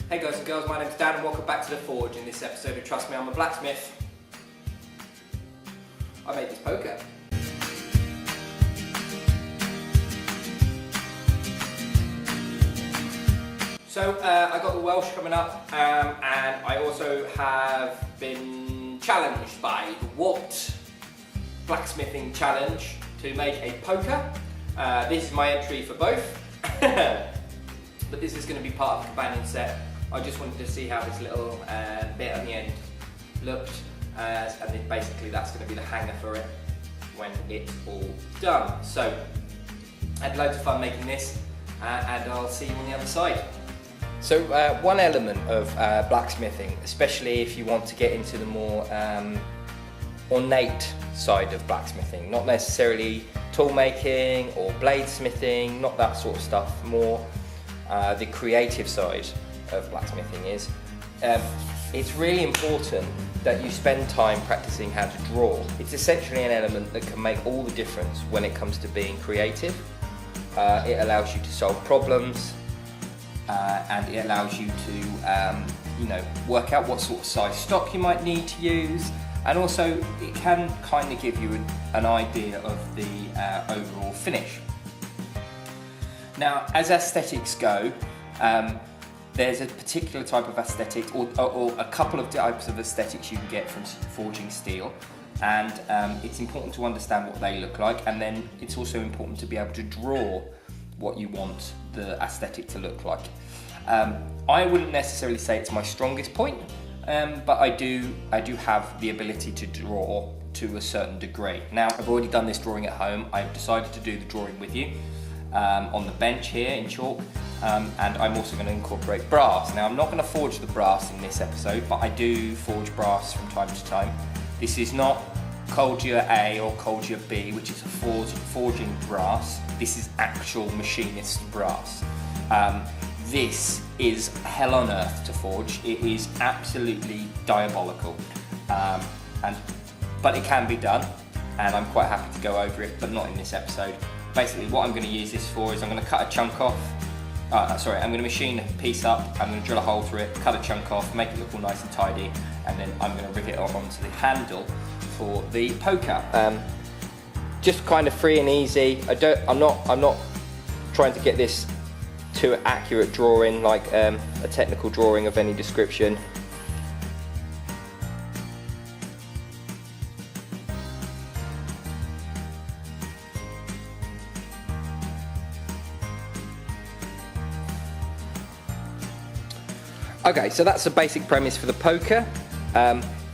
Hey guys and girls, my name's Dan and welcome back to The Forge. In this episode of Trust Me, I'm a Blacksmith. I made this poker. So I got the Welsh coming up and I also have been challenged by the What Blacksmithing Challenge to make a poker. This is my entry for both, but this is going to be part of the companion set. I just wanted to see how this little bit at the end looked, and then basically that's going to be the hanger for it when it's all done. So I had loads of fun making this, and I'll see you on the other side. So one element of blacksmithing, especially if you want to get into the more ornate side of blacksmithing, not necessarily tool making or bladesmithing, not that sort of stuff, more the creative side of blacksmithing is, it's really important that you spend time practicing how to draw. It's essentially an element that can make all the difference when it comes to being creative. It allows you to solve problems, and it allows you to work out what sort of size stock you might need to use, and also it can kind of give you an idea of the overall finish. Now, as aesthetics go, there's a particular type of aesthetic, or a couple of types of aesthetics you can get from forging steel, and it's important to understand what they look like, and then it's also important to be able to draw what you want the aesthetic to look like. I wouldn't necessarily say it's my strongest point, but I do have the ability to draw to a certain degree. Now, I've already done this drawing at home. I've decided to do the drawing with you on the bench here in chalk, and I'm also going to incorporate brass. Now, I'm not going to forge the brass in this episode, but I do forge brass from time to time. This is not cold gear A or cold gear B, which is a forging brass. This is actual machinist brass. This is hell on earth to forge. It is absolutely diabolical, but it can be done, and I'm quite happy to go over it, but not in this episode. Basically, what I'm going to use this for is I'm going to cut a chunk off. I'm going to machine a piece up, I'm going to drill a hole through it, cut a chunk off, make it look all nice and tidy, and then I'm going to rivet it off onto the handle for the poker. Just kind of free and easy. I'm not trying to get this to an accurate drawing, like a technical drawing of any description. Okay, so that's the basic premise for the poker.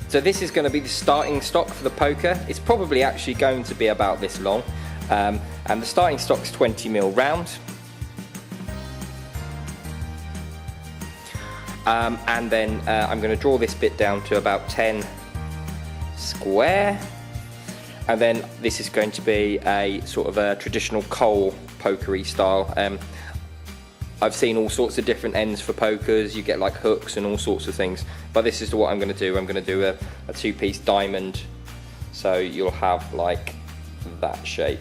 So this is going to be the starting stock for the poker. It's probably actually going to be about this long, and the starting stock's 20mm round. And then I'm going to draw this bit down to about 10 square, and then this is going to be a sort of a traditional coal pokery style. I've seen all sorts of different ends for pokers. You get like hooks and all sorts of things, but this is what I'm going to do. I'm going to do a two-piece diamond, so you'll have like that shape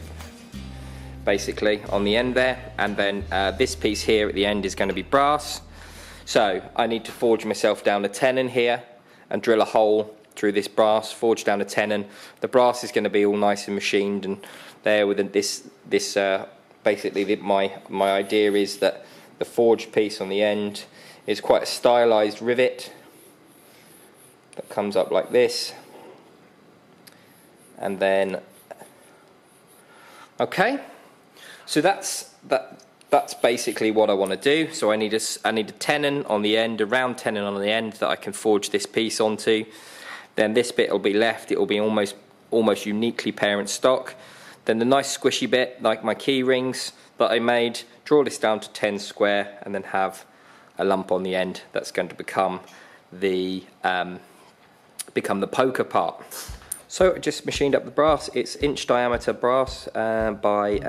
basically on the end there, and then this piece here at the end is going to be brass. So I need to forge myself down a tenon here and drill a hole through this brass, forge down a tenon. The brass is going to be all nice and machined, and there with this basically my idea is that the forged piece on the end is quite a stylized rivet that comes up like this, and then okay, so that's basically what I want to do. So I need a tenon on the end, a round tenon on the end that I can forge this piece onto. Then this bit will be left. It will be almost uniquely parent stock. Then the nice squishy bit, like my key rings that I made, draw this down to 10 square, and then have a lump on the end that's going to become the poker part. So I just machined up the brass. It's inch diameter brass by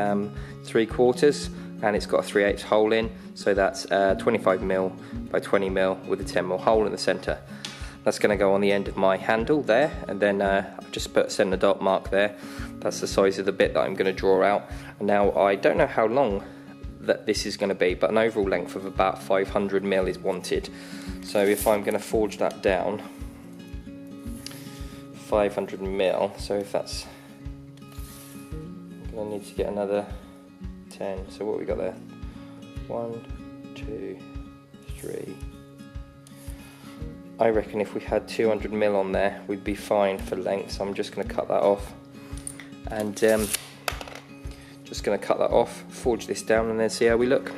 3/4, and it's got a 3/8 hole in, so that's 25mm by 20mm with a 10mm hole in the centre. That's going to go on the end of my handle there, and then I've just put a centre dot mark there. That's the size of the bit that I'm going to draw out. And now I don't know how long that this is going to be, but an overall length of about 500mm is wanted. So if I'm going to forge that down, 500mm, so if that's, I'm going to need to get another 10, so what we got there, 1, 2, 3, I reckon if we had 200mm on there we'd be fine for length, so I'm just going to cut that off, and just going to cut that off, forge this down, and then see how we look.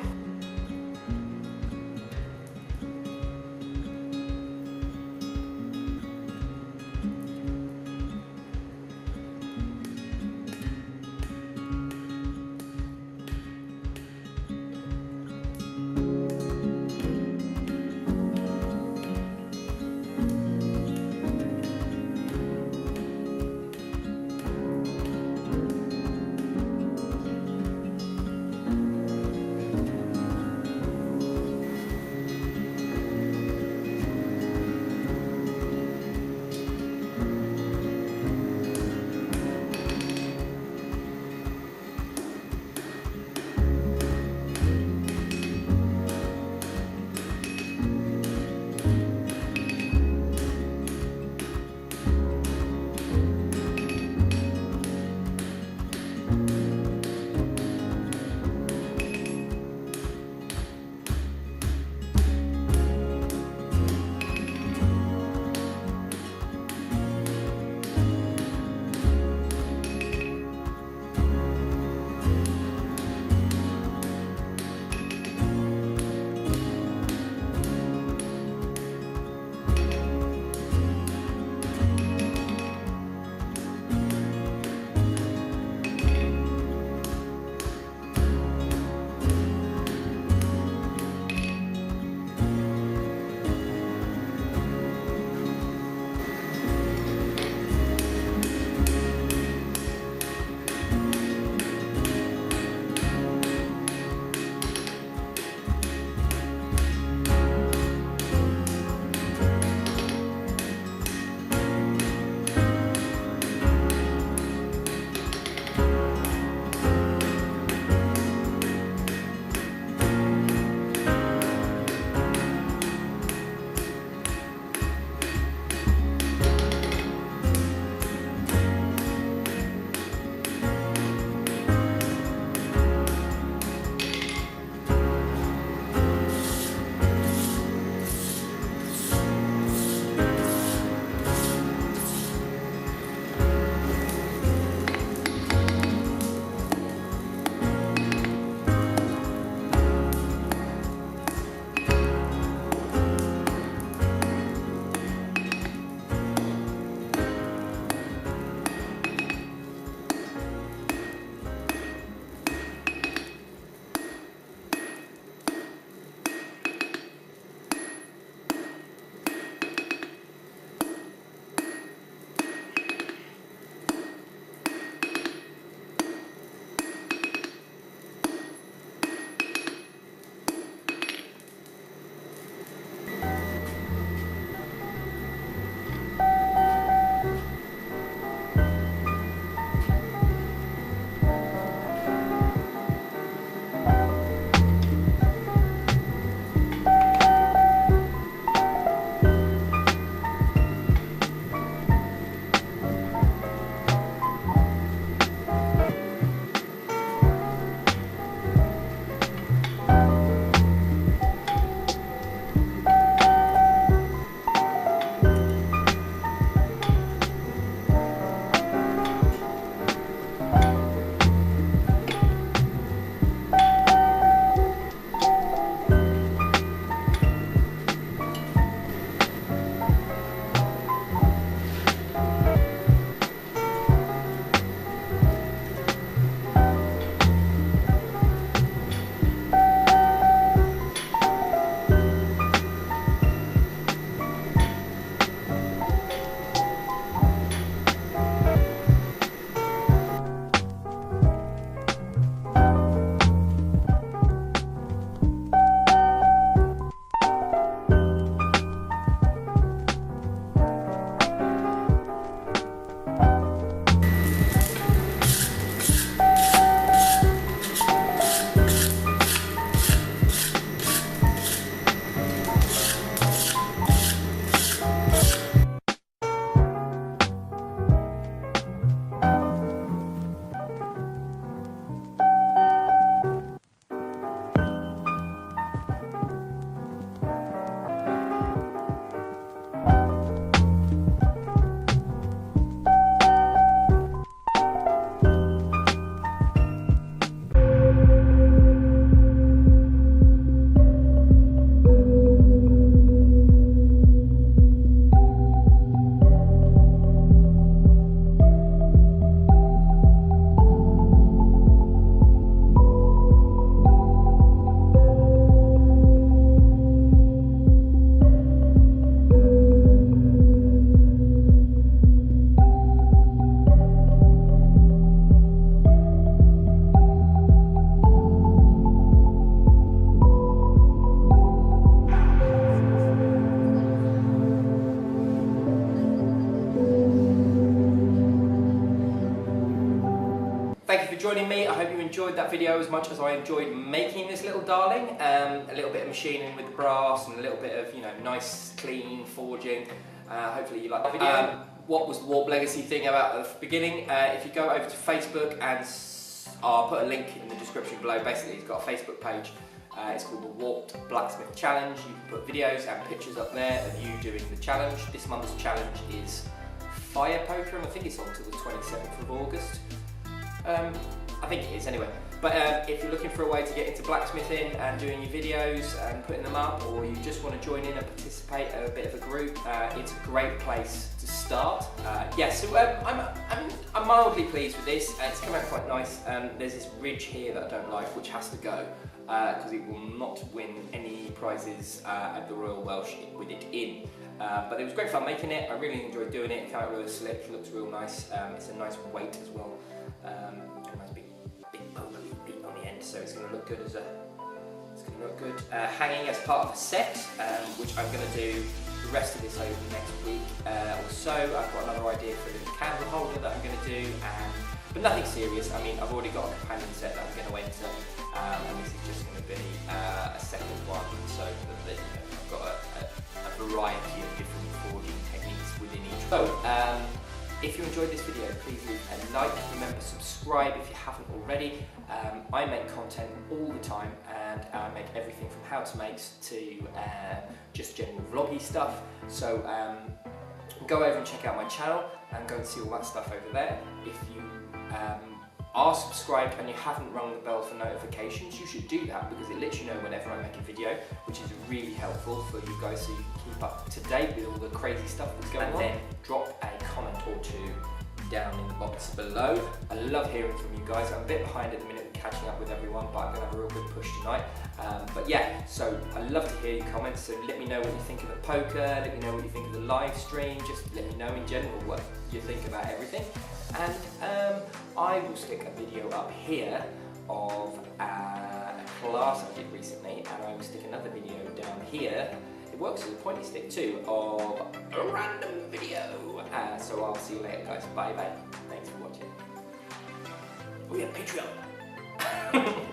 joining me. I hope you enjoyed that video as much as I enjoyed making this little darling. A little bit of machining with the brass and a little bit of, you know, nice, clean forging. Hopefully you like the video. What was the Warp Legacy thing about at the beginning? If you go over to Facebook, and I'll put a link in the description below. Basically, it's got a Facebook page. It's called the Warped Blacksmith Challenge. You can put videos and pictures up there of you doing the challenge. This month's challenge is fire poker, and I think it's on till the 27th of August. I think it is anyway. But if you're looking for a way to get into blacksmithing and doing your videos and putting them up, or you just want to join in and participate in a bit of a group, it's a great place to start. So I'm mildly pleased with this. It's come out quite nice. There's this ridge here that I don't like, which has to go because it will not win any prizes at the Royal Welsh with it in. But it was great fun making it. I really enjoyed doing it. It came out really slick. It looks real nice. It's a nice weight as well. A nice big poker beat on the end, so it's going to look good as a. It's going to look good hanging as part of a set, which I'm going to do the rest of this over the next week or so. I've got another idea for the candle holder that I'm going to do, but nothing serious. I mean, I've already got a companion set that I'm going to enter, and this is just going to be a second one. So that, I've got a variety of different forging techniques within each. So. If you enjoyed this video, please leave a like. Remember, subscribe if you haven't already. I make content all the time, and I make everything from how to makes to just general vloggy stuff. So go over and check out my channel and go and see all that stuff over there. If you are subscribed and you haven't rung the bell for notifications, you should do that because it lets you know whenever I make a video, which is really helpful for you guys so you can keep up to date with all the crazy stuff that's going on. And then drop a comment or two down in the box below. I love hearing from you guys. I'm a bit behind at the minute with catching up with everyone, but I'm going to have a real good push tonight. But yeah, so I love to hear your comments, so let me know what you think of the poker, let me know what you think of the live stream, just let me know in general what you think about everything. And I will stick a video up here of a class I did recently, and I will stick another video down here. It works as a pointy stick too, of a random video. So I'll see you later, guys. Bye bye. Thanks for watching. Oh yeah, Patreon.